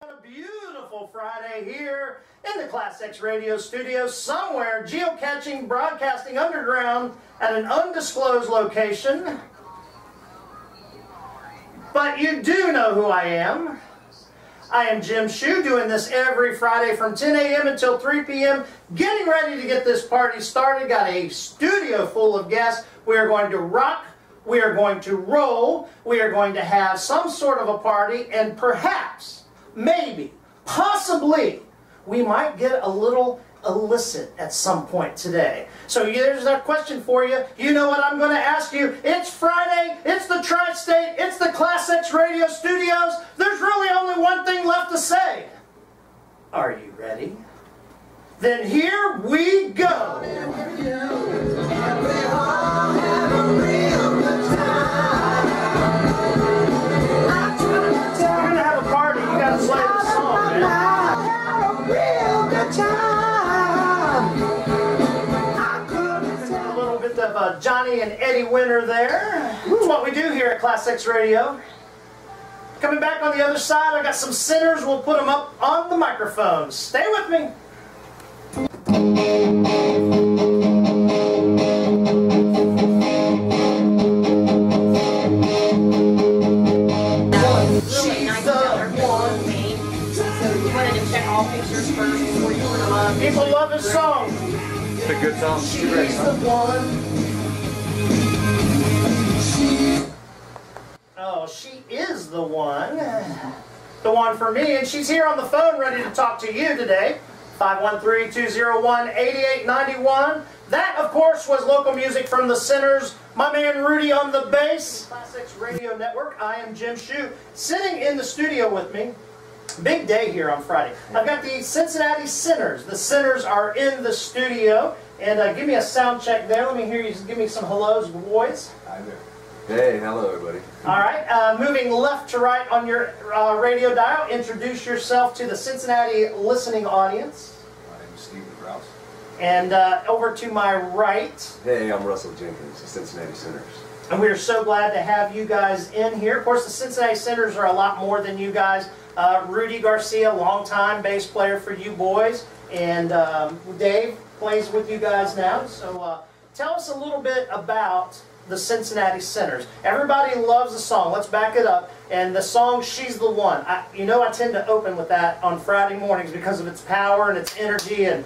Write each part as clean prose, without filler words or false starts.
On a beautiful Friday here in the ClassX radio studio, somewhere geocaching, broadcasting underground at an undisclosed location. But you do know who I am. I am Jim Shue, doing this every Friday from 10 a.m. until 3 p.m. Getting ready to get this party started. Got a studio full of guests. We are going to rock. We are going to roll. We are going to have some sort of a party, and perhaps, maybe, possibly, we might get a little illicit at some point today. So here's our question for you. You know what I'm going to ask you. It's Friday. It's the Tri-State. It's the ClassX radio studios. There's really only one thing left to say. Are you ready? Then here we go. Johnny and Eddie Winter there. That's what we do here at ClassX Radio. Coming back on the other side, I got some sinners. We'll put them up on the microphones. Stay with me. She's the one. So you wanted to check all pictures first before you put them up. People love this song. It's a good song. She's the one. Oh, she is the one. The one for me, and she's here on the phone ready to talk to you today. 513-201-8891. That, of course, was local music from the Sinners. My man Rudy on the bass. ClassX Radio Network. I am Jim Shue. Sitting in the studio with me. Big day here on Friday. I've got the Cincinnati Sinners. The Sinners are in the studio. And give me a sound check there. Let me hear you give me some hellos, boys. Hi there. Hey, hello everybody. All right, moving left to right on your radio dial, introduce yourself to the Cincinnati listening audience. My name is Stephen Krause. And over to my right. Hey, I'm Russell Jinkens, the Cincinnati Sinners. And we are so glad to have you guys in here. Of course, the Cincinnati Sinners are a lot more than you guys. Rudy Garcia, longtime bass player for you boys. And Dave plays with you guys now. So tell us a little bit about the Cincinnati Sinners. Everybody loves the song. Let's back it up. And the song, She's the One. You know I tend to open with that on Friday mornings because of its power and its energy. And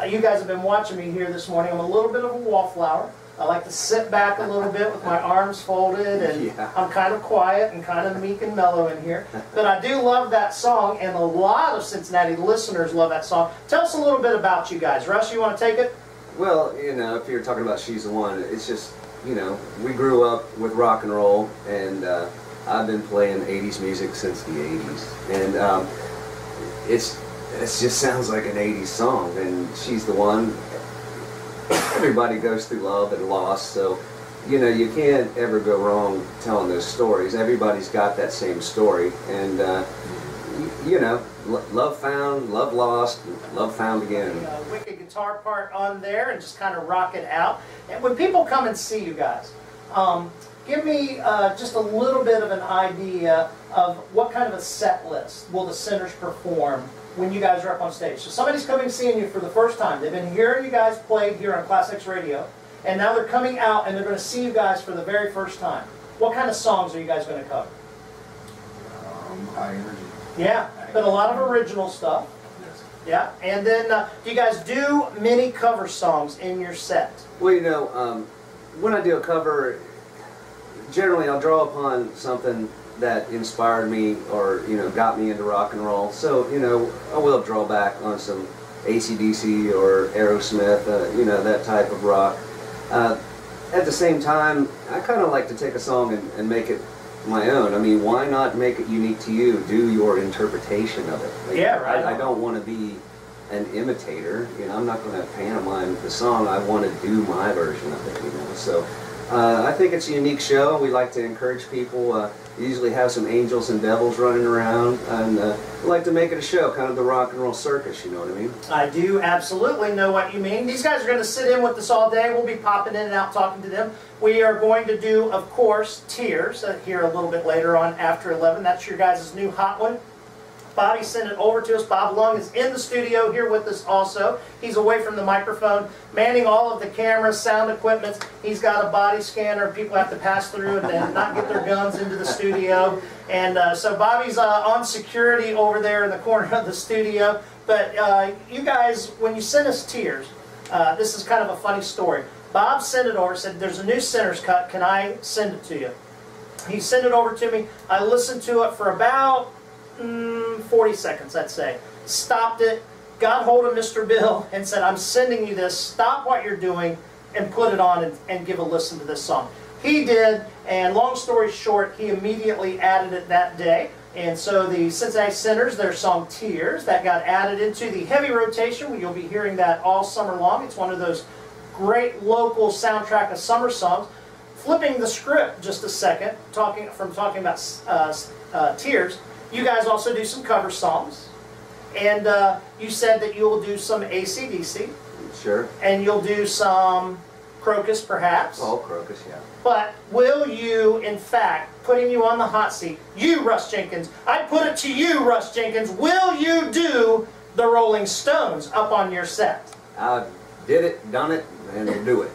you guys have been watching me here this morning. I'm a little bit of a wallflower. I like to sit back a little bit with my arms folded, and yeah. I'm kind of quiet and kind of meek and mellow in here. But I do love that song, and a lot of Cincinnati listeners love that song. Tell us a little bit about you guys. Russ, you want to take it? Well, you know, if you're talking about She's the One, it's just, you know, we grew up with rock and roll, and I've been playing 80s music since the 80s. And it just sounds like an 80s song, and She's the One. Everybody goes through love and loss, so, you know, you can't ever go wrong telling those stories. Everybody's got that same story, and, you know, love found, love lost, love found again. Wicked guitar part on there, and just kind of rock it out. And when people come and see you guys, give me just a little bit of an idea of what kind of a set list will the Sinners perform when you guys are up on stage. So somebody's coming seeing you for the first time. They've been hearing you guys play here on ClassX Radio, and now they're coming out and they're going to see you guys for the very first time. What kind of songs are you guys going to cover? High energy. Yeah, but a lot of original stuff. Yes. Yeah, and then do you guys do many cover songs in your set? Well, you know, when I do a cover, generally I'll draw upon something that inspired me or, you know, got me into rock and roll. So, you know, I will draw back on some AC/DC or Aerosmith, you know, that type of rock. At the same time, I kind of like to take a song and make it my own. I mean, why not make it unique to you? Do your interpretation of it. Like, yeah, right. I don't want to be an imitator. You know, I'm not going to pantomime the song. I want to do my version of it, you know. So I think it's a unique show. We like to encourage people. We usually have some angels and devils running around, and we like to make it a show, kind of the rock and roll circus, you know what I mean? I do absolutely know what you mean. These guys are going to sit in with us all day. We'll be popping in and out talking to them. We are going to do, of course, Tears here a little bit later on after 11. That's your guys' new hot one. Bobby sent it over to us. Bob Lung is in the studio here with us also. He's away from the microphone, manning all of the cameras, sound equipment. He's got a body scanner. People have to pass through and not get their guns into the studio. And so Bobby's on security over there in the corner of the studio. But you guys, when you sent us Tears, this is kind of a funny story. Bob sent it over, said, there's a new Sinner's Cut, can I send it to you? He sent it over to me. I listened to it for about 40 seconds, I'd say. Stopped it, got hold of Mr. Bill and said, I'm sending you this, stop what you're doing and put it on and give a listen to this song. He did, and long story short, he immediately added it that day. And so the Cincinnati Sinners, their song Tears, that got added into the heavy rotation. You'll be hearing that all summer long. It's one of those great local soundtrack of summer songs. Flipping the script just a second, talking about Tears, you guys also do some cover songs. And you said that you'll do some AC/DC. Sure. And you'll do some Crocus, perhaps. Oh, Crocus, yeah. But will you, in fact, putting you on the hot seat, you, Russ Jinkens, I put it to you, Russ Jinkens, will you do the Rolling Stones up on your set? I did it, done it, and will do it.